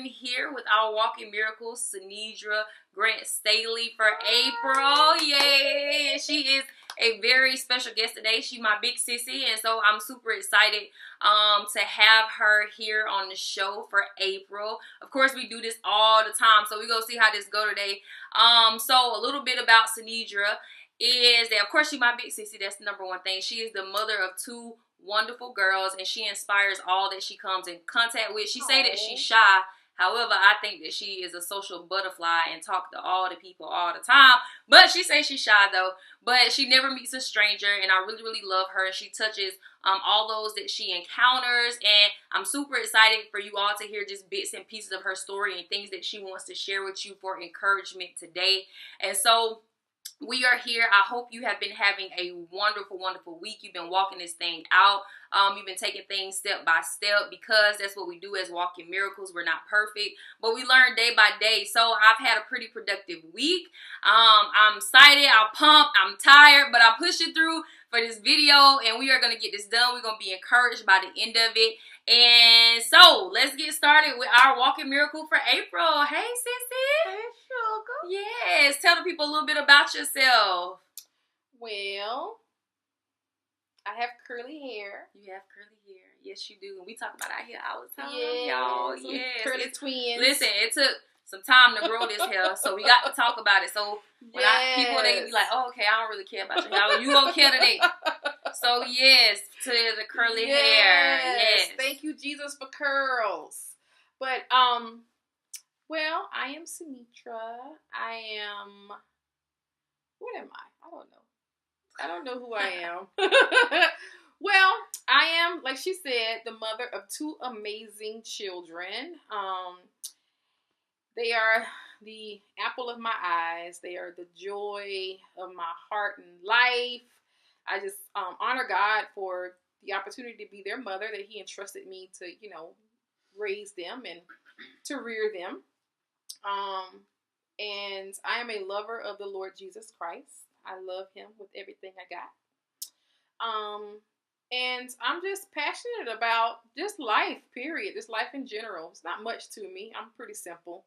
am here with our walking miracle, Sanedra Grant Staley, for April. Yay! She is a very special guest today. She's my big sissy, and so I'm super excited to have her here on the show for April. Of course, we do this all the time, so we're going to see how this go today. So a little bit about Sanedra is that, of course, she's my big sissy. That's the number one thing. She is the mother of two wonderful girls, and she inspires all that she comes in contact with. She say that she's shy. However, I think that she is a social butterfly and talk to all the people all the time. But she says she's shy though. But she never meets a stranger, and I really, really love her. And she touches all those that she encounters. And I'm super excited for you all to hear just bits and pieces of her story and things that she wants to share with you for encouragement today. And so we are here. I hope you have been having a wonderful, wonderful week. You've been walking this thing out. You've been taking things step by step, because that's what we do as walking miracles. We're not perfect, but we learn day by day. So I've had a pretty productive week. I'm excited. I'm pumped. I'm tired, but I pushed it through for this video, and we are going to get this done. We're going to be encouraged by the end of it. And so let's get started with our walking miracle for April. Hey, sissy. Hey, sugar. Yes. Tell the people a little bit about yourself. Well, I have curly hair. You have curly hair. Yes, you do. And we talk about our hair all the time, Yes. y'all. Yes. Curly twins. Listen, it took some time to grow this hair, so we got to talk about it. So when people, they be like, oh, okay, I don't really care about your hair. You don't care today. So, yes, to the curly hair. Yes. Thank you, Jesus, for curls. But, well, I am Sanedra. What am I? I don't know who I am. Well, I am, like she said, the mother of two amazing children. They are the apple of my eyes. They are the joy of my heart and life. I just honor God for the opportunity to be their mother, that He entrusted me to, raise them and to rear them. And I am a lover of the Lord Jesus Christ. I love Him with everything I got. And I'm just passionate about just life, period. Just life in general. It's not much to me. I'm pretty simple.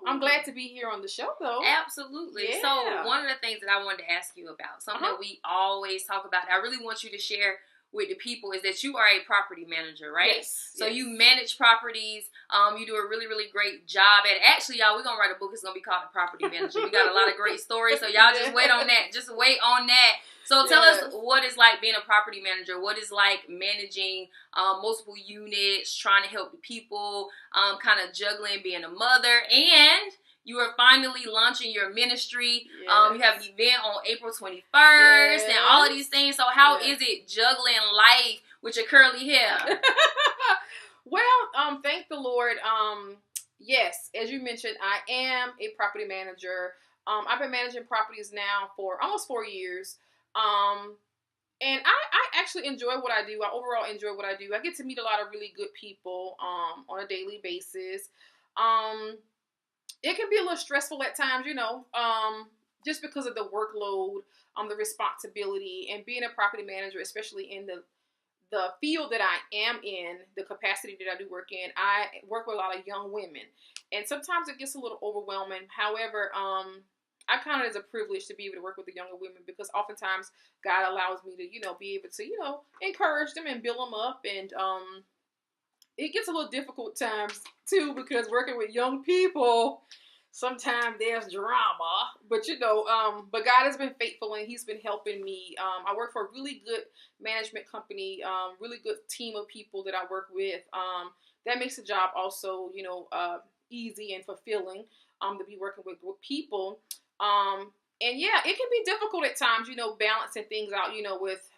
I'm glad to be here on the show, though. Absolutely. Yeah. So one of the things that I wanted to ask you about, something that we always talk about, I really want you to share with the people, is that you are a property manager, right? Yes. So you manage properties. You do a really, really great job at it. Actually, y'all, we're going to write a book. It's going to be called The Property Manager. We got a lot of great stories, so y'all just wait on that. Just wait on that. So tell us what it's like being a property manager. What it's like managing multiple units, trying to help the people, kind of juggling being a mother, and you are finally launching your ministry. Yes. You have an event on April 21st and all of these things. So how is it juggling life with your curly hair? Well, thank the Lord. Yes, as you mentioned, I am a property manager. I've been managing properties now for almost 4 years. And I actually enjoy what I do. I overall enjoy what I do. I get to meet a lot of really good people on a daily basis. It can be a little stressful at times, just because of the workload, the responsibility, and being a property manager, especially in the field that I am in, the capacity that I do work in. I work with a lot of young women, and sometimes it gets a little overwhelming. However, I count it as a privilege to be able to work with the younger women, because oftentimes God allows me to, be able to, encourage them and build them up. And it gets a little difficult times too, because working with young people, sometimes there's drama. But but God has been faithful, and He's been helping me. I work for a really good management company, really good team of people that I work with. That makes the job also, easy and fulfilling. To be working with people. And yeah, it can be difficult at times, balancing things out, with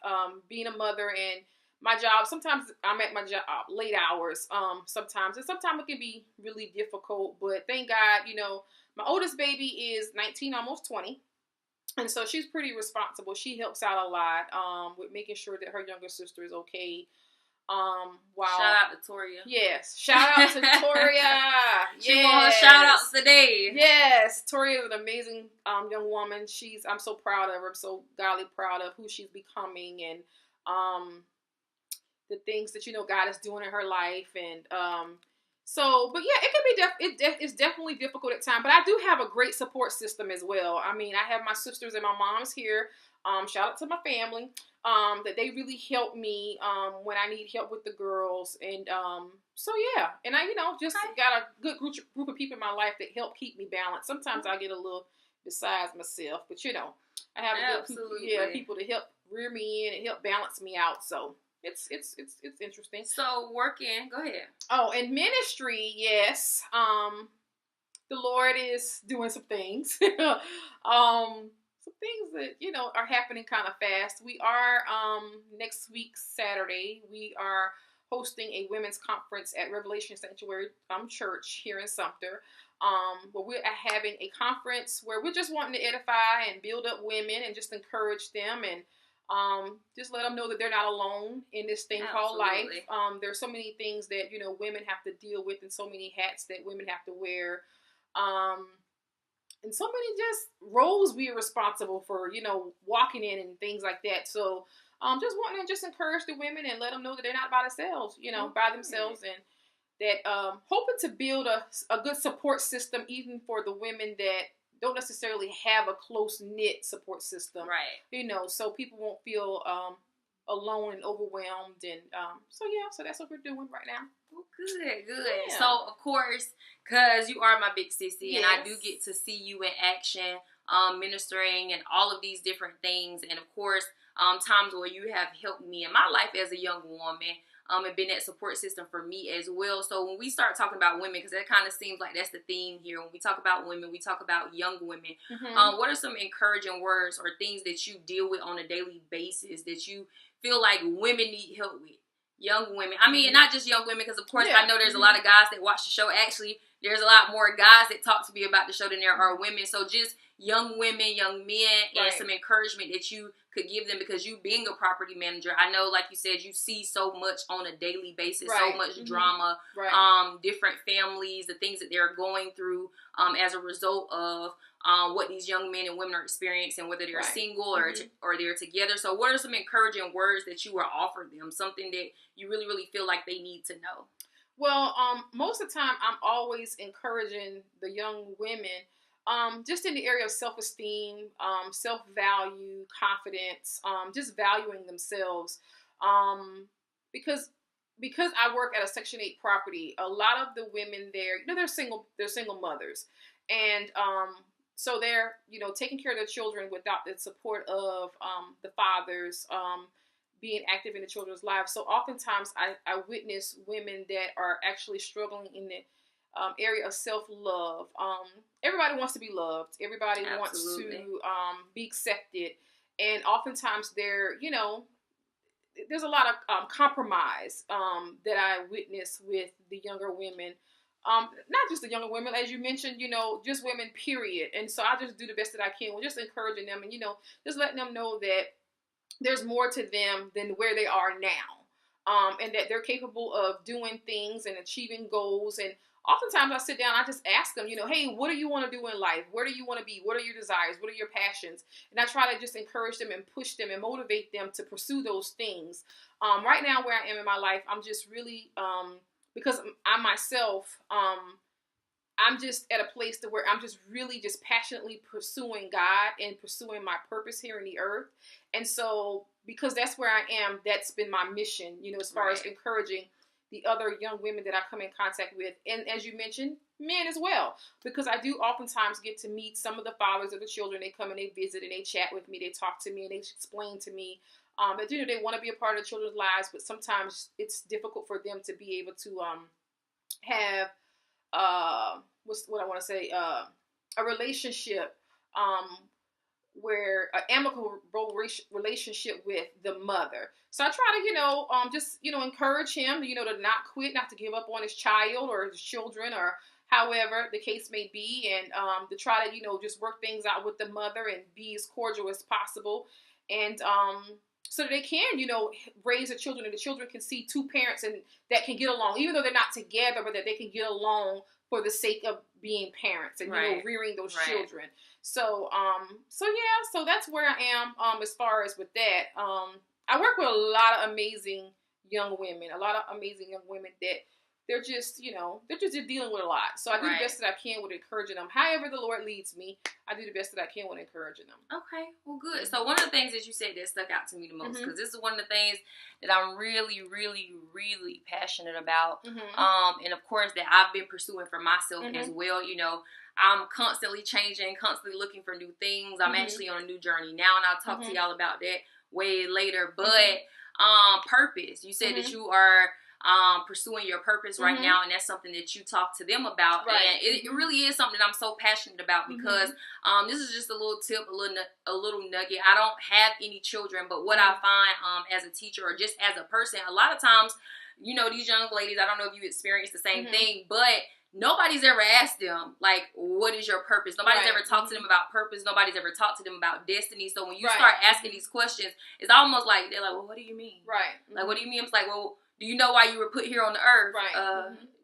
being a mother and my job. Sometimes I'm at my job late hours, sometimes, and sometimes it can be really difficult. But thank God, my oldest baby is 19, almost 20. And so she's pretty responsible. She helps out a lot with making sure that her younger sister is okay. Shout out to Toria. Yes, shout out to Toria. She wants her shout outs today. Yes, Toria is an amazing young woman. I'm so proud of her. I'm so godly proud of who she's becoming, and the things that God is doing in her life. And So, but yeah, it can be it's definitely difficult at times. But I do have a great support system as well. I mean, I have my sisters and my moms here. Shout out to my family. That they really help me when I need help with the girls, and so yeah, and I just got a good group of people in my life that help keep me balanced. Sometimes I get a little besides myself, but I have people to help rear me in and help balance me out. So it's interesting. So working, go ahead. Oh, and ministry, yes. The Lord is doing some things. Some things that are happening kind of fast. We are next week Saturday. We are hosting a women's conference at Revelation Sanctuary Church here in Sumter. Where we're having a conference where we're just wanting to edify and build up women and just encourage them and just let them know that they're not alone in this thing called life. There's so many things that women have to deal with, and so many hats that women have to wear. And so many just roles we are responsible for, walking in and things like that. So, just wanting to just encourage the women and let them know that they're not by themselves, by themselves, and that hoping to build a good support system even for the women that don't necessarily have a close-knit support system. Right. So people won't feel alone and overwhelmed. And so that's what we're doing right now. Well, good. Yeah. So, of course, because you are my big sissy, and I do get to see you in action, ministering and all of these different things. And, of course, times where you have helped me in my life as a young woman, and been that support system for me as well. So when we start talking about women, because that kind of seems like that's the theme here. When we talk about women, we talk about young women. Mm-hmm. What are some encouraging words or things that you deal with on a daily basis that you feel like women need help with? Young women. I mean, not just young women, because of course I know there's a lot of guys that watch the show. Actually, there's a lot more guys that talk to me about the show than there are women. So just young women, young men, and some encouragement that you could give them, because you being a property manager, I know, like you said, you see so much on a daily basis, so much drama, different families, the things that they're going through as a result of what these young men and women are experiencing, whether they're single or they're together. So what are some encouraging words that you will offer them, something that you really, really feel like they need to know? Well, most of the time I'm always encouraging the young women just in the area of self-esteem, self-value, confidence, just valuing themselves. Because I work at a Section 8 property, a lot of the women there, they're single mothers. And so they're, taking care of their children without the support of the fathers being active in the children's lives. So oftentimes I witness women that are actually struggling in the area of self-love. Everybody wants to be loved. Everybody wants to be accepted. And oftentimes there's a lot of compromise that I witness with the younger women. Not just the younger women, as you mentioned, just women, period. And so I just do the best that I can with just encouraging them and, just letting them know that there's more to them than where they are now. And that they're capable of doing things and achieving goals. And oftentimes I sit down, I just ask them, hey, what do you want to do in life? Where do you want to be? What are your desires? What are your passions? And I try to just encourage them and push them and motivate them to pursue those things. Right now where I am in my life, I'm just really, because I myself, I'm just at a place to where I'm just really just passionately pursuing God and pursuing my purpose here in the earth. And so, because that's where I am, that's been my mission, as far as encouraging the other young women that I come in contact with. And as you mentioned, men as well, because I do oftentimes get to meet some of the fathers of the children. They come and they visit and they chat with me. They talk to me and they explain to me that, they want to be a part of the children's lives, but sometimes it's difficult for them to be able to have a relationship where an amicable relationship with the mother. So I try to, just, encourage him, to not quit, not to give up on his child or his children or however the case may be. And to try to, just work things out with the mother and be as cordial as possible. And so that they can, raise the children and the children can see two parents and that can get along, even though they're not together, but that they can get along for the sake of being parents and, rearing those children. So, so that's where I am, as far as with that. I work with a lot of amazing young women that they're just, they're just dealing with a lot. So I do the best that I can with encouraging them. However the Lord leads me, I do the best that I can with encouraging them. Okay, well, good. So one of the things that you said that stuck out to me the most, because this is one of the things that I'm really, really, really passionate about. And of course that I've been pursuing for myself as well. I'm constantly changing, constantly looking for new things. I'm actually on a new journey now, and I'll talk to y'all about that way later. But purpose. You said that you are pursuing your purpose right now, and that's something that you talk to them about. And it really is something that I'm so passionate about, because this is just a little tip, a little nugget. I don't have any children, but what I find as a teacher or just as a person, a lot of times, these young ladies, I don't know if you experience the same thing, but nobody's ever asked them, like, what is your purpose? Nobody's ever talked to them about purpose. Nobody's ever talked to them about destiny. So when you start asking these questions, it's almost like, they're like, well, what do you mean? Like, what do you mean? It's like, well, do you know why you were put here on the earth?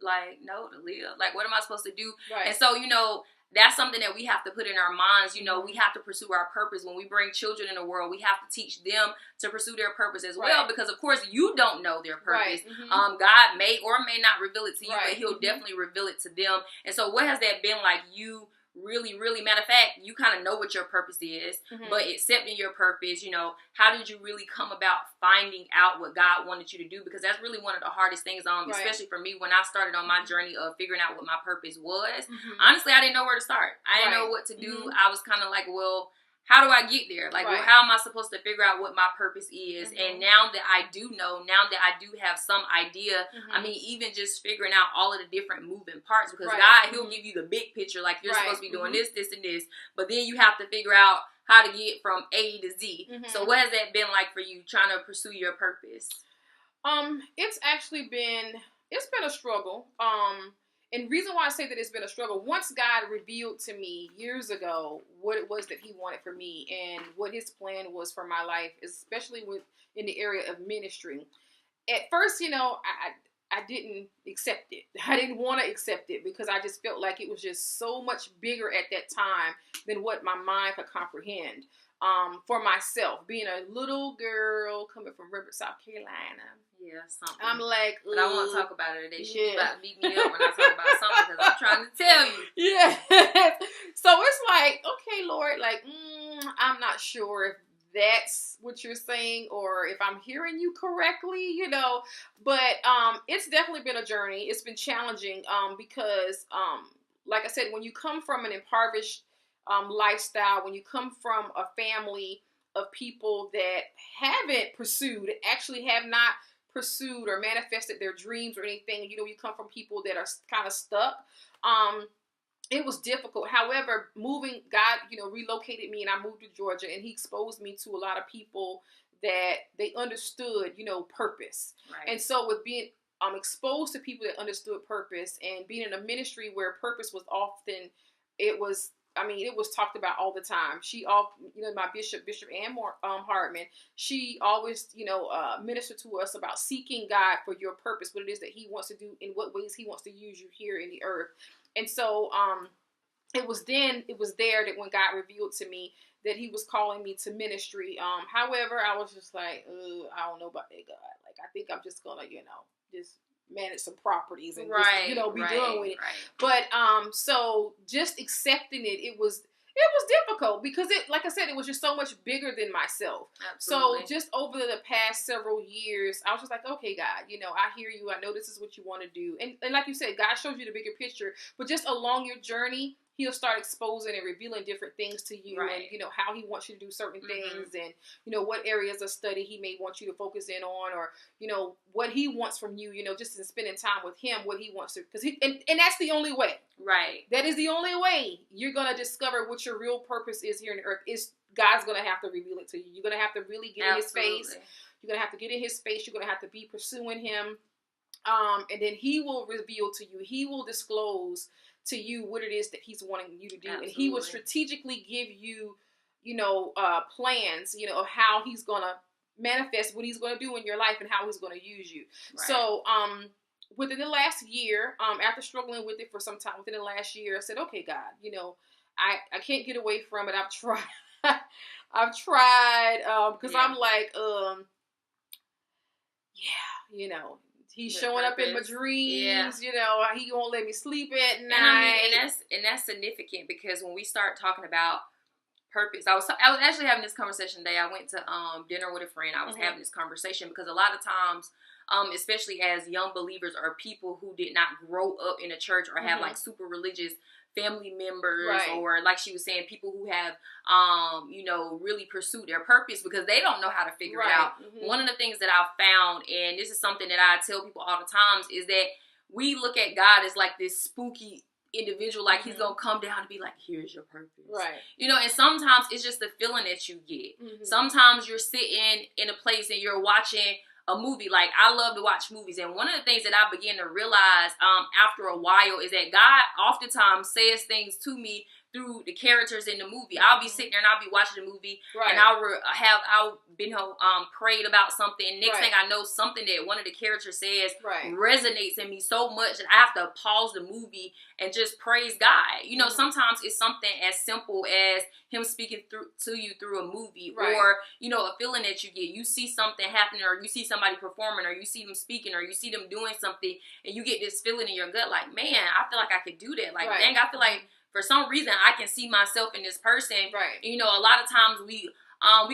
Like, no, to live. Like, what am I supposed to do? And so, that's something that we have to put in our minds. We have to pursue our purpose. When we bring children in the world, we have to teach them to pursue their purpose as well, because of course you don't know their purpose. God may or may not reveal it to you, but he'll definitely reveal it to them. And so what has that been like? You really, matter of fact, you kind of know what your purpose is, but accepting your purpose, how did you really come about finding out what God wanted you to do? Because that's really one of the hardest things, especially for me, when I started on my journey of figuring out what my purpose was. Honestly, I didn't know where to start. I didn't know what to do. I was kind of like, well, how do I get there? Like, well, how am I supposed to figure out what my purpose is? And now that I do know, now that I do have some idea, I mean, even just figuring out all of the different moving parts, because God, he'll give you the big picture, like you're supposed to be doing this, this, and this, but then you have to figure out how to get from A to Z. So what has that been like for you, trying to pursue your purpose? It's actually been a struggle. And the reason why I say that it's been a struggle, once God revealed to me years ago what it was that he wanted for me and what his plan was for my life, especially in the area of ministry. At first, I didn't accept it. I didn't want to accept it, because I just felt like it was just so much bigger at that time than what my mind could comprehend. For myself, being a little girl coming from River, South Carolina. Yeah, something. I'm like, but I won't talk about it today. She's about to beat me up when I talk about something, because I'm trying to tell you. Yeah. So it's like, okay, Lord, like, I'm not sure if that's what you're saying or if I'm hearing you correctly, but it's definitely been a journey. It's been challenging because, like I said, when you come from an impoverished lifestyle, when you come from a family of people that actually have not pursued or manifested their dreams or anything, you come from people that are kind of stuck, it was difficult. However, God, relocated me, and I moved to Georgia, and he exposed me to a lot of people that they understood, purpose. And so with being exposed to people that understood purpose and being in a ministry where purpose was often, it was talked about all the time. My Bishop Ann Hartman, she always, ministered to us about seeking God for your purpose, what it is that he wants to do, in what ways he wants to use you here in the earth. And so, it was there that when God revealed to me that he was calling me to ministry. However, I was just like, I don't know about that, God. Like, I think I'm just gonna, just manage some properties and just, be done with it. But so just accepting it was difficult, because like I said, it was just so much bigger than myself. Absolutely. So just over the past several years, I was just like, okay, God, I hear you. I know this is what you want to do. And like you said, God shows you the bigger picture, but just along your journey, he'll start exposing and revealing different things to you, and how he wants you to do certain things, and what areas of study he may want you to focus in on, or what he wants from you, just in spending time with him, what he wants to, because and that's the only way. That is the only way you're gonna discover what your real purpose is here on the earth. Is God's gonna have to reveal it to you. You're gonna have to really get in his face. You're gonna have to get in his face. You're gonna have to be pursuing him, and then he will reveal to you. He will disclose to you what it is that he's wanting you to do. Absolutely. And he will strategically give you, plans, of how he's going to manifest what he's going to do in your life and how he's going to use you. So, within the last year, after struggling with it for some time, within the last year, I said, okay, God, I can't get away from it. I've tried, because I'm like, He's showing up in my dreams. Yeah. You know, he won't let me sleep at night. And I mean, and that's significant because when we start talking about purpose, I was actually having this conversation today. I went to dinner with a friend. I was having this conversation because a lot of times, especially as young believers or people who did not grow up in a church or have like super religious family members, or like she was saying, people who have you know, really pursued their purpose because they don't know how to figure it out. One of the things that I've found, and this is something that I tell people all the times, is that we look at God as like this spooky individual, like he's gonna come down and be like, here's your purpose, you know. And sometimes it's just the feeling that you get. Sometimes you're sitting in a place and you're watching a movie. Like, I love to watch movies, and one of the things that I began to realize after a while is that God oftentimes says things to me through the characters in the movie. I'll be sitting there and I'll be watching the movie, and I'll been prayed about something, and next thing I know, something that one of the characters says resonates in me so much that I have to pause the movie and just praise God. You know, sometimes it's something as simple as him speaking to you through a movie, or, you know, a feeling that you get. You see something happening, or you see somebody performing, or you see them speaking, or you see them doing something, and you get this feeling in your gut like, man, I feel like I could do that. Like, dang, I feel like for some reason I can see myself in this person. You know, a lot of times we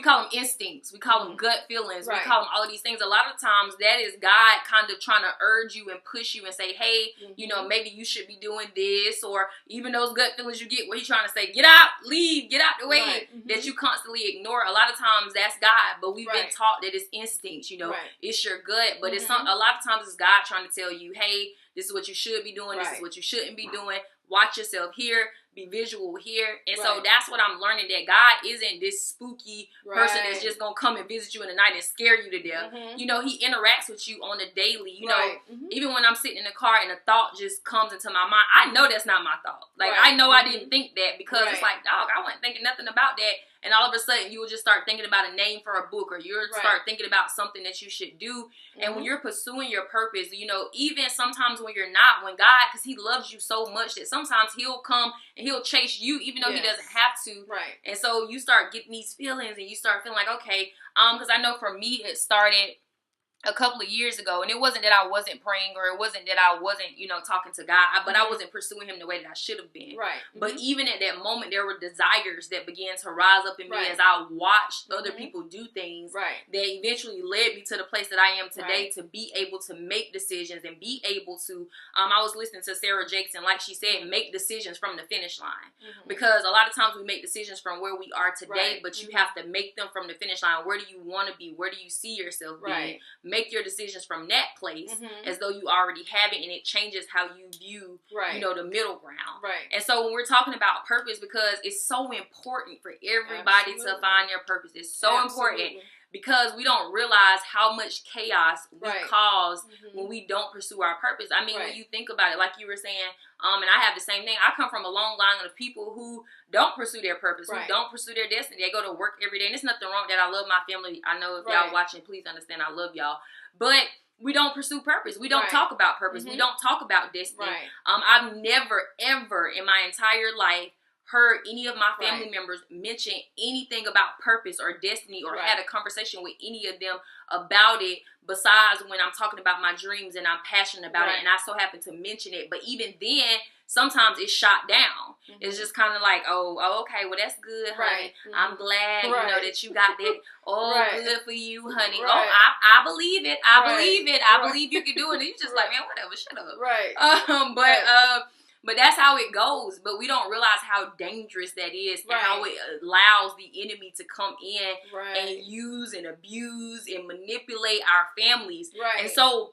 call them instincts, we call them gut feelings, we call them all of these things. A lot of times that is God kind of trying to urge you and push you and say, hey, you know, maybe you should be doing this. Or even those gut feelings you get where he's trying to say, get out, leave, get out the way, that you constantly ignore. A lot of times that's God, but we've been taught that it's instincts, you know, it's your gut, but it's a lot of times it's God trying to tell you, hey, this is what you should be doing, this is what you shouldn't be doing. Watch yourself here, be visual here. And so that's what I'm learning, that God isn't this spooky person that's just going to come and visit you in the night and scare you to death. You know, he interacts with you on a daily. You know, even when I'm sitting in the car and a thought just comes into my mind, I know that's not my thought. Like, I know I didn't think that, because it's like, dog, I wasn't thinking nothing about that. And all of a sudden, you will just start thinking about a name for a book, or you'll start thinking about something that you should do. And when you're pursuing your purpose, you know, even sometimes when you're not, when God, because he loves you so much that sometimes he'll come and he'll chase you, even though he doesn't have to. And so you start getting these feelings, and you start feeling like, okay, because I know for me, it started a couple of years ago, and it wasn't that I wasn't praying, or it wasn't that I wasn't, you know, talking to God, but I wasn't pursuing him the way that I should have been. But even at that moment, there were desires that began to rise up in me as I watched other people do things that eventually led me to the place that I am today, to be able to make decisions and be able to, I was listening to Sarah Jackson, like she said, make decisions from the finish line. Because a lot of times we make decisions from where we are today, but you have to make them from the finish line. Where do you want to be? Where do you see yourself being? Make your decisions from that place as though you already have it, and it changes how you view, you know, the middle ground. And so when we're talking about purpose, because it's so important for everybody to find their purpose. It's so important, because we don't realize how much chaos we cause when we don't pursue our purpose. I mean, when you think about it, like you were saying, and I have the same thing. I come from a long line of people who don't pursue their purpose, who don't pursue their destiny. They go to work every day, and there's nothing wrong with that. I love my family. I know if y'all watching, please understand I love y'all. But we don't pursue purpose. We don't talk about purpose. We don't talk about destiny. I've never, ever in my entire life heard any of my family members mention anything about purpose or destiny, or had a conversation with any of them about it, besides when I'm talking about my dreams and I'm passionate about it and I so happen to mention it. But even then, sometimes it's shot down. It's just kind of like, oh, okay, well, that's good, honey. I'm glad, you know, that you got that. Oh, good for you, honey. Oh, I believe it. I believe it. I believe you can do it. And you're just like, man, whatever, shut up. But that's how it goes. But we don't realize how dangerous that is, and how it allows the enemy to come in and use and abuse and manipulate our families. And so,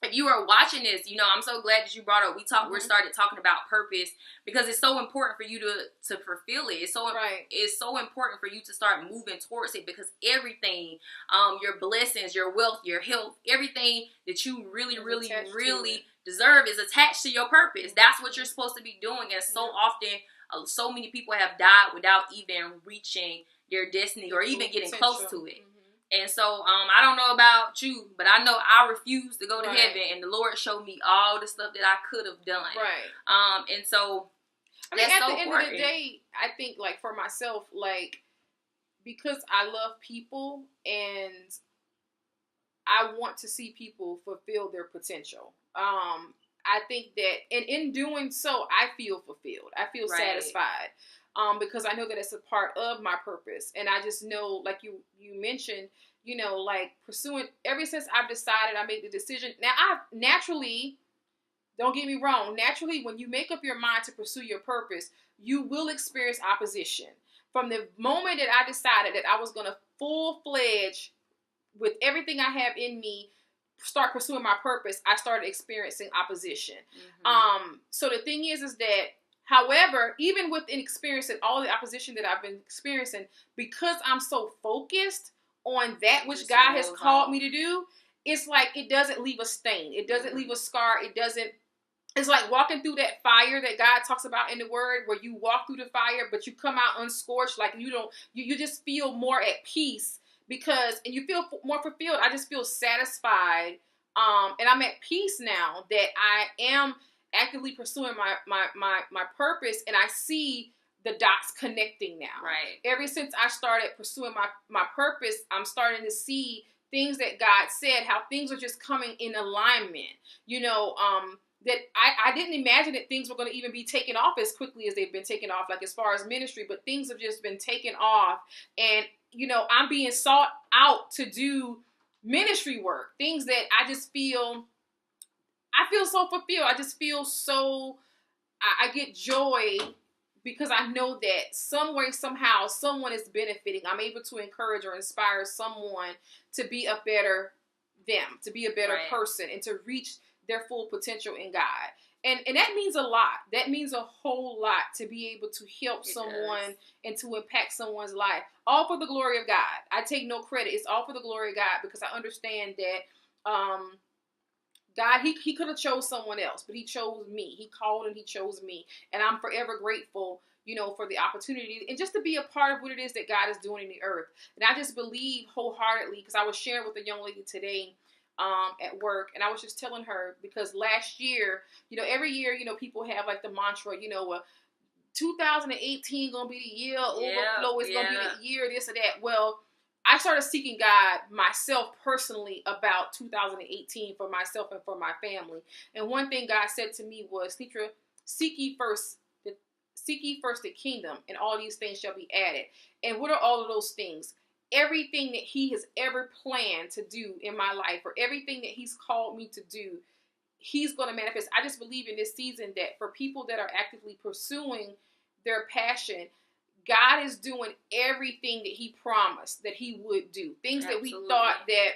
if you are watching this, you know, I'm so glad that you brought up. We started talking about purpose, because it's so important for you to fulfill it. It's so important for you to start moving towards it, because everything, your blessings, your wealth, your health, everything that you really deserve is attached to your purpose. That's what you're supposed to be doing. And so often, so many people have died without even reaching their destiny or even getting close to it. And so, I don't know about you, but I know I refuse to go to heaven, and the Lord showed me all the stuff that I could have done. And so, I mean, at the end of the day, I think, like, for myself, like, because I love people, and I want to see people fulfill their potential. I think that, and in doing so, I feel fulfilled. I feel satisfied. Because I know that it's a part of my purpose. And I just know, like you mentioned, you know, like pursuing, ever since I've decided, I made the decision. Now, I naturally, don't get me wrong, naturally, when you make up your mind to pursue your purpose, you will experience opposition. From the moment that I decided that I was going to full-fledged, with everything I have in me, start pursuing my purpose, I started experiencing opposition. So the thing is that, however, even with experiencing all the opposition that I've been experiencing, because I'm so focused on that which God has called me to do, it's like it doesn't leave a stain. It doesn't leave a scar. It's like walking through that fire that God talks about in the Word, where you walk through the fire, but you come out unscorched. Like you just feel more at peace and you feel more fulfilled. I just feel satisfied. And I'm at peace now that I am actively pursuing my purpose, and I see the dots connecting now. Right. Ever since I started pursuing my purpose, I'm starting to see things that God said, how things are just coming in alignment. You know, that I didn't imagine that things were going to even be taken off as quickly as they've been taken off, like as far as ministry, but things have just been taken off. And, you know, I'm being sought out to do ministry work, things that I feel so fulfilled. I just feel so, I get joy because I know that some way, somehow, someone is benefiting. I'm able to encourage or inspire someone to be a better them, to be a better person, and to reach their full potential in God. And that means a lot. That means a whole lot to be able to help someone and to impact someone's life. All for the glory of God. I take no credit. It's all for the glory of God, because I understand that God, he could have chose someone else, but he chose me. He called and he chose me. And I'm forever grateful, you know, for the opportunity and just to be a part of what it is that God is doing in the earth. And I just believe wholeheartedly, because I was sharing with a young lady today at work, and I was just telling her, because last year, you know, every year, you know, people have like the mantra, you know, 2018 gonna be the year, overflow is gonna be the year, this or that. Well, I started seeking God myself personally about 2018 for myself and for my family. And one thing God said to me was, Sanedra, seek ye first the kingdom, and all these things shall be added. And what are all of those things? Everything that he has ever planned to do in my life, or everything that he's called me to do, he's going to manifest. I just believe in this season that for people that are actively pursuing their passion, God is doing everything that he promised that he would do. Things that we thought that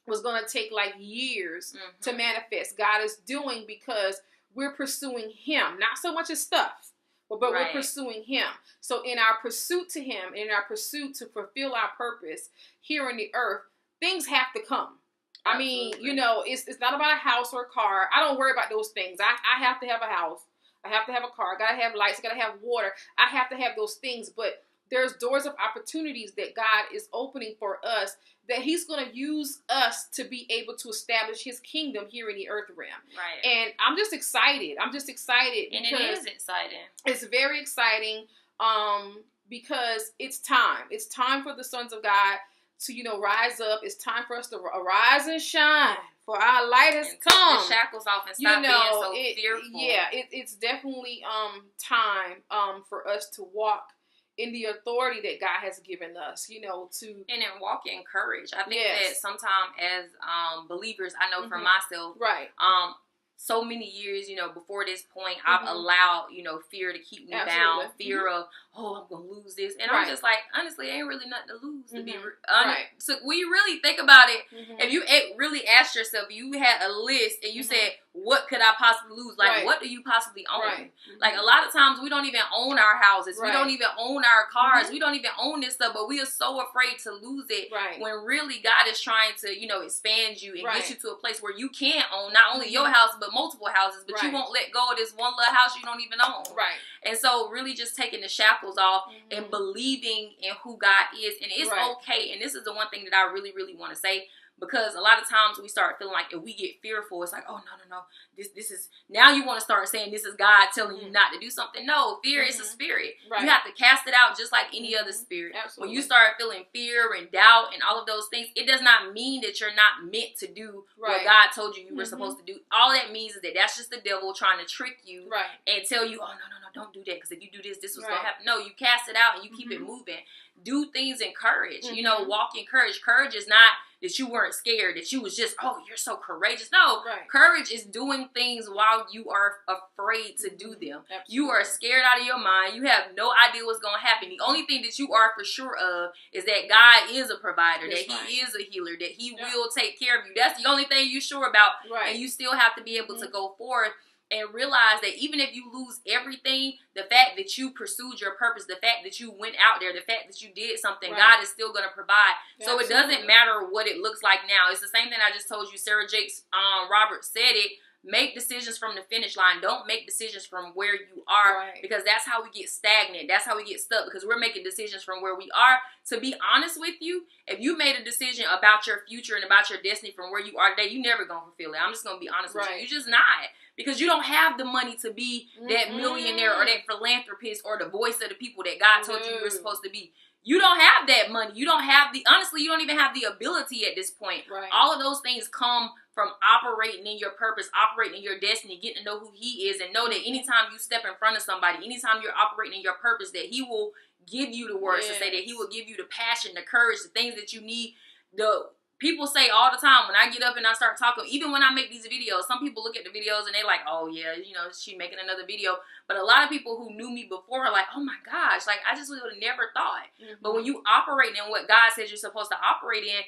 was going to take like years to manifest, God is doing because we're pursuing him. Not so much as stuff, but we're pursuing him. So in our pursuit to him, in our pursuit to fulfill our purpose here on the earth, things have to come. I mean, you know, it's not about a house or a car. I don't worry about those things. I have to have a house. I have to have a car. I got to have lights. I got to have water. I have to have those things. But there's doors of opportunities that God is opening for us, that he's going to use us to be able to establish his kingdom here in the earth realm. Right. And I'm just excited. And it is exciting. It's very exciting because it's time. It's time for the sons of God to, you know, rise up. It's time for us to arise and shine. For our light has come. Take the shackles off and stop being so fearful. Yeah, it's definitely time for us to walk in the authority that God has given us, you know, and then walk in courage. I think that sometimes as believers, I know for myself, so many years, you know, before this point, I've allowed, you know, fear to keep me down, fear of, I'm going to lose this. And I'm just like, honestly, ain't really nothing to lose. To be So when you really think about it, if you really asked yourself, you had a list and you said, what could I possibly lose? Like, what do you possibly own? Like, a lot of times we don't even own our houses. We don't even own our cars. We don't even own this stuff, but we are so afraid to lose it when really God is trying to, you know, expand you and get you to a place where you can own not only your house, but multiple houses, but you won't let go of this one little house you don't even own. And so really just taking the shackles off and believing in who God is. And it's okay. And this is the one thing that I really, really want to say. Because a lot of times we start feeling like if we get fearful, it's like, oh, no. This is, now you want to start saying this is God telling you not to do something. No, fear is a spirit. Right. You have to cast it out just like any other spirit. Absolutely. When you start feeling fear and doubt and all of those things, it does not mean that you're not meant to do what God told you were supposed to do. All that means is that that's just the devil trying to trick you and tell you, oh, no, don't do that, because if you do this, this was going to happen. No, you cast it out and you keep it moving. Do things in courage. You know, walk in courage. Courage is not that you weren't scared, that you was just, oh, you're so courageous. No, courage is doing things while you are afraid to do them. Absolutely. You are scared out of your mind. You have no idea what's going to happen. The only thing that you are for sure of is that God is a provider, that he is a healer, that he will take care of you. That's the only thing you're sure about. And you still have to be able to go forth and realize that even if you lose everything, the fact that you pursued your purpose, the fact that you went out there, the fact that you did something, God is still going to provide. So it doesn't matter what it looks like now. It's the same thing I just told you. Sarah Jakes Roberts said it. Make decisions from the finish line. Don't make decisions from where you are, because that's how we get stagnant. That's how we get stuck, because we're making decisions from where we are. To be honest with you, if you made a decision about your future and about your destiny from where you are today, you never going to fulfill it. I'm just going to be honest with you. You're just not. Because you don't have the money to be that millionaire or that philanthropist or the voice of the people that God told you were supposed to be. You don't have that money. You don't have honestly, you don't even have the ability at this point. All of those things come from operating in your purpose, operating in your destiny, getting to know who he is, and know that anytime you step in front of somebody, anytime you're operating in your purpose, that he will give you the words to say, that he will give you the passion, the courage, the things that you need. People say all the time when I get up and I start talking, even when I make these videos, some people look at the videos and they like, oh yeah, you know, she making another video. But a lot of people who knew me before are like, oh my gosh, like I just would have never thought. But when you operate in what God says you're supposed to operate in,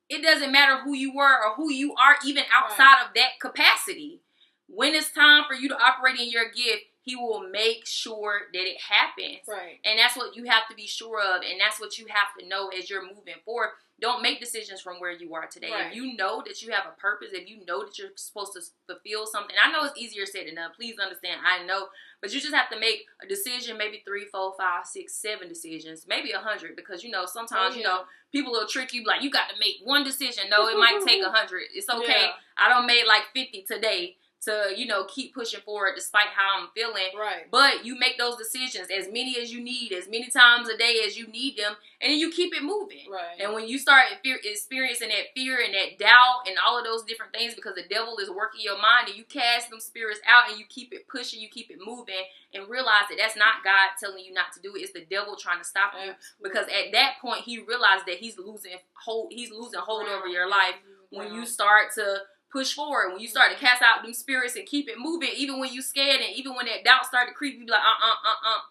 it doesn't matter who you were or who you are, even outside of that capacity. When it's time for you to operate in your gift, he will make sure that it happens. And that's what you have to be sure of. And that's what you have to know as you're moving forward. Don't make decisions from where you are today. If you know that you have a purpose, if you know that you're supposed to fulfill something, I know it's easier said than done. Please understand, I know. But you just have to make a decision, maybe 3, 4, 5, 6, 7 decisions, maybe 100. Because, you know, sometimes, you know, people will trick you like, you got to make one decision. No, it might take 100. It's okay. I don't make like 50 today to, you know, keep pushing forward despite how I'm feeling. But you make those decisions as many as you need, as many times a day as you need them, and then you keep it moving. And when you start experiencing that fear and that doubt and all of those different things, because the devil is working your mind, and you cast them spirits out and you keep it pushing, you keep it moving, and realize that that's not God telling you not to do it. It's the devil trying to stop you. Because at that point, he realized that he's losing hold over your life when you start to push forward, when you start to cast out them spirits and keep it moving, even when you scared and even when that doubt started to creep, you be like,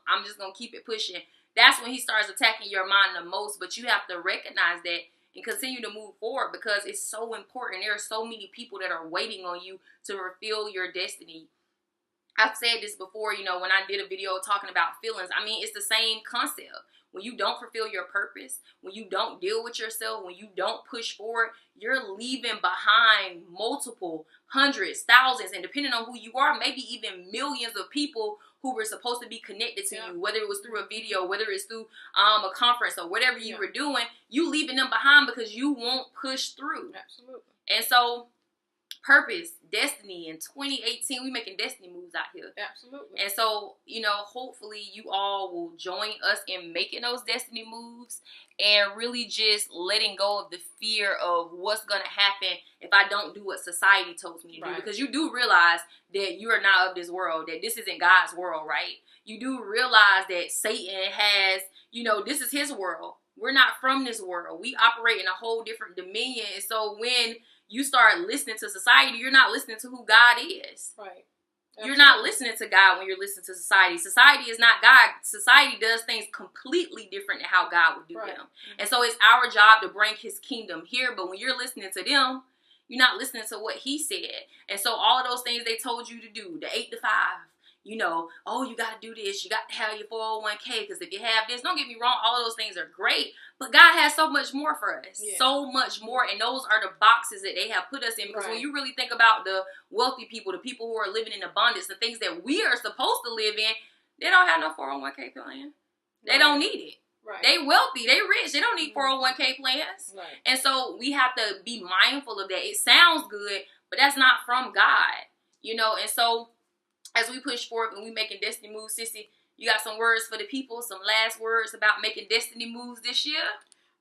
I'm just going to keep it pushing. That's when he starts attacking your mind the most. But you have to recognize that and continue to move forward, because it's so important. There are so many people that are waiting on you to fulfill your destiny. I've said this before, you know, when I did a video talking about feelings. I mean, it's the same concept. When you don't fulfill your purpose, when you don't deal with yourself, when you don't push forward, you're leaving behind multiple hundreds, thousands, and depending on who you are, maybe even millions of people who were supposed to be connected to you, whether it was through a video, whether it's through a conference or whatever you were doing, you leaving them behind because you won't push through. And so purpose, destiny. In 2018, we making destiny moves out here. And so, you know, hopefully you all will join us in making those destiny moves and really just letting go of the fear of what's going to happen if I don't do what society tells me to do. Because you do realize that you are not of this world, that this isn't God's world, right? You do realize that Satan has, you know, this is his world. We're not from this world. We operate in a whole different dominion. And so when you start listening to society, you're not listening to who God is. You're not listening to God when you're listening to society. Society is not God. Society does things completely different than how God would do them. And so it's our job to bring his kingdom here. But when you're listening to them, you're not listening to what he said. And so all of those things they told you to do, the 8 to 5, you know, oh, you got to do this. You got to have your 401k, because if you have this, don't get me wrong, all of those things are great. But God has so much more for us. So much more. And those are the boxes that they have put us in. Because when you really think about the wealthy people, the people who are living in abundance, the things that we are supposed to live in, they don't have no 401k plan. They don't need it. Right. They wealthy. They rich. They don't need 401k plans. Right. And so we have to be mindful of that. It sounds good, but that's not from God. You know, and so as we push forward and we making destiny moves, Sissy, you got some words for the people, some last words about making destiny moves this year?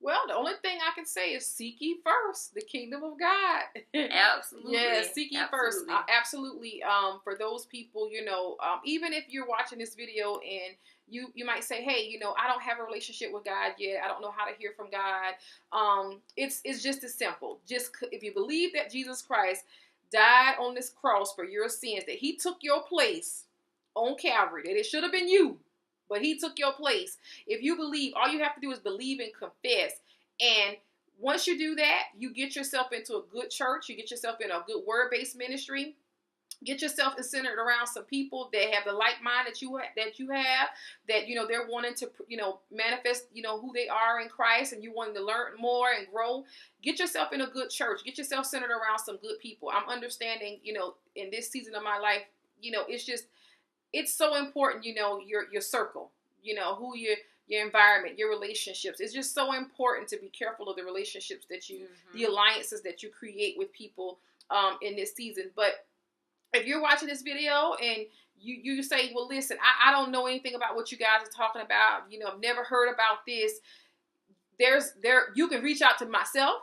Well, the only thing I can say is seek ye first the kingdom of God. Absolutely. Yeah, seek ye first. Absolutely. For those people, you know, even if you're watching this video and you might say, hey, you know, I don't have a relationship with God yet. I don't know how to hear from God. It's just as simple. Just if you believe that Jesus Christ died on this cross for your sins, that he took your place on Calvary, that it should have been you, but he took your place. If you believe, all you have to do is believe and confess. And once you do that, you get yourself into a good church. You get yourself in a good word-based ministry. Get yourself centered around some people that have the like mind that you have, that, you know, they're wanting to, you know, manifest, you know, who they are in Christ, and you wanting to learn more and grow. Get yourself in a good church. Get yourself centered around some good people. I'm understanding, you know, in this season of my life, you know, it's so important, you know, your circle, you know, who your environment, your relationships. It's just so important to be careful of the relationships that the alliances that you create with people in this season. But if you're watching this video and you say, well, listen, I don't know anything about what you guys are talking about. You know, I've never heard about this. You can reach out to myself,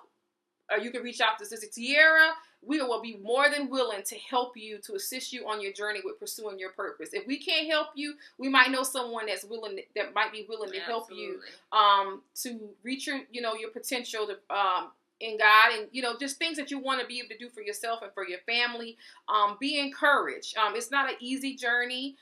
or you can reach out to Sister Tierra. We will be more than willing to help you, to assist you on your journey with pursuing your purpose. If we can't help you, we might know someone that might be willing to help you to reach your potential in God, and, you know, just things that you want to be able to do for yourself and for your family. Be encouraged. It's not an easy journey.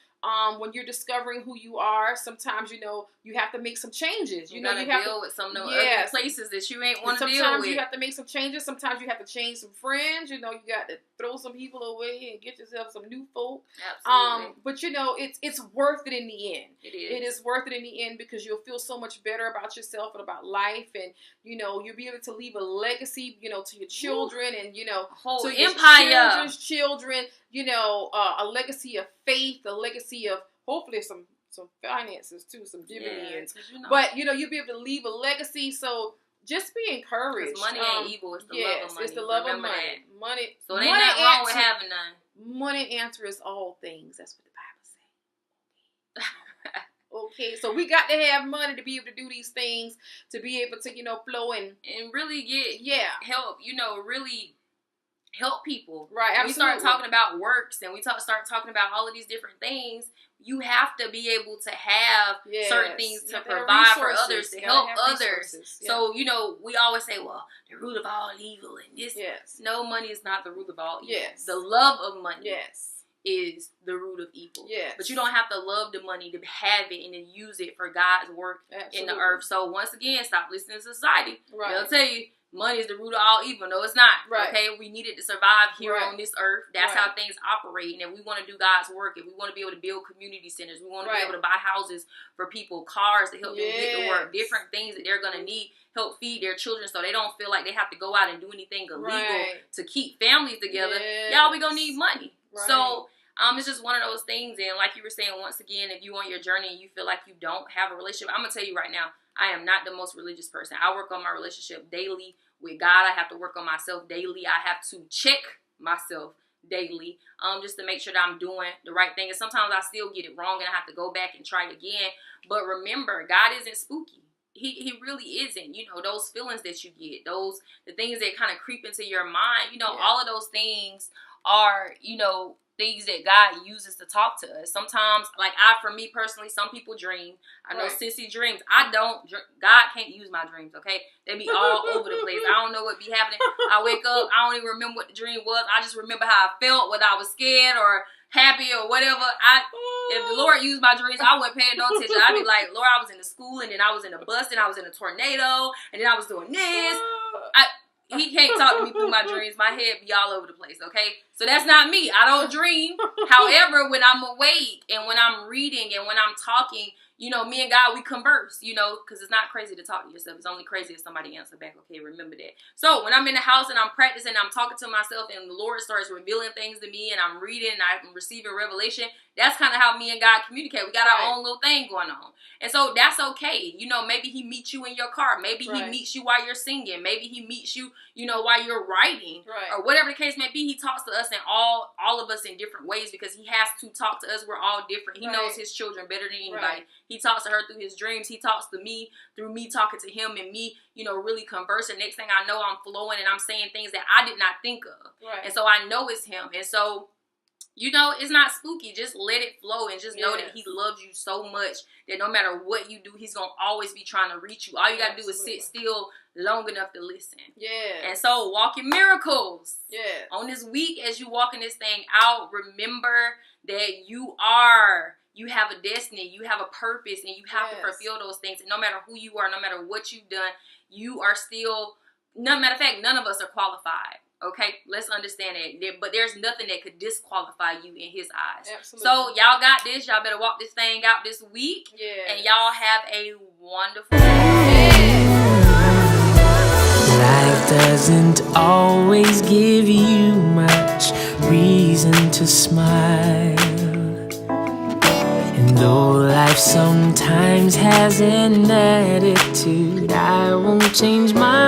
When you're discovering who you are, sometimes, you know, you have to make some changes. You have to deal with some of those other places that you ain't want to deal with. Sometimes you have to make some changes. Sometimes you have to change some friends. You know, you got to throw some people away and get yourself some new folk. Absolutely. But, you know, it's worth it in the end. It is. It is worth it in the end, because you'll feel so much better about yourself and about life. And, you know, you'll be able to leave a legacy, you know, to your children and, you know, whole to your empire. children's children. You know, a legacy of faith, a legacy of hopefully some finances too, some dividends. Yeah, you know. But, you know, you'll be able to leave a legacy. So just be encouraged. Money ain't evil. It's the love of money. It's the love Remember of money. that. Money. So it ain't nothing wrong with having none. Money answers all things. That's what the Bible says. Okay, so we got to have money to be able to do these things, to be able to, you know, flow and really get help. You know, really help people. Right, absolutely. We start talking about works and we start talking about all of these different things. You have to be able to have certain things to provide for others, to help others. Yeah. So, you know, we always say, well, the root of all evil and this. Yes. No, money is not the root of all evil. Yes. The love of money. Yes. Is the root of evil. Yes. But you don't have to love the money to have it and then use it for God's work in the earth. So once again, stop listening to society. Right. They'll tell you money is the root of all evil. No, it's not. Right. Okay, we need it to survive here Right. on this earth. That's Right. how things operate. And if we want to do God's work, if we want to be able to build community centers, we want to be able to buy houses for people, cars to help them get to work, different things that they're going to need, help feed their children so they don't feel like they have to go out and do anything illegal to keep families together. Y'all, we going to need money. Right. So it's just one of those things. And like you were saying, once again, if you on your journey and you feel like you don't have a relationship, I'm going to tell you right now, I am not the most religious person. I work on my relationship daily with God. I have to work on myself daily. I have to check myself daily just to make sure that I'm doing the right thing. And sometimes I still get it wrong and I have to go back and try it again. But remember, God isn't spooky. He really isn't. You know, those feelings that you get, the things that kind of creep into your mind, you know, all of those things are, you know, things that God uses to talk to us. Sometimes, like for me personally, some people dream. I know Sissy dreams. I don't. God can't use my dreams, okay? They be all over the place. I don't know what be happening. I wake up, I don't even remember what the dream was. I just remember how I felt, whether I was scared or happy or whatever. If the Lord used my dreams, I wouldn't pay no attention. I'd be like, Lord, I was in the school, and then I was in a bus, and I was in a tornado, and then I was doing this. He can't talk to me through my dreams. My head be all over the place, okay? So that's not me. I don't dream. However, when I'm awake and when I'm reading and when I'm talking, you know, me and God, we converse, you know, because it's not crazy to talk to yourself. It's only crazy if somebody answers back. Okay, remember that. So when I'm in the house and I'm practicing, I'm talking to myself and the Lord starts revealing things to me and I'm reading and I'm receiving revelation, that's kind of how me and God communicate. We got our own little thing going on. And so that's okay. You know, maybe he meets you in your car. Maybe he meets you while you're singing. Maybe he meets you, you know, while you're writing. Or whatever the case may be, he talks to us in all of us in different ways because he has to talk to us. We're all different. He knows his children better than anybody. He talks to her through his dreams. He talks to me through me talking to him and me, you know, really conversing. Next thing I know, I'm flowing and I'm saying things that I did not think of. And so I know it's him. And so, you know, it's not spooky. Just let it flow and just know that he loves you so much that no matter what you do, he's going to always be trying to reach you. All you got to do is sit still long enough to listen. And so walk in miracles. On this week, as you walking this thing out, remember that you have a destiny, you have a purpose, and you have to fulfill those things. And no matter who you are, no matter what you've done, you are still, no matter of fact, none of us are qualified. Okay, let's understand that. But there's nothing that could disqualify you in his eyes. So y'all got this. Y'all better walk this thing out this week. And y'all have a wonderful day. Life doesn't always give you much reason to smile. And though life sometimes has an attitude, I won't change my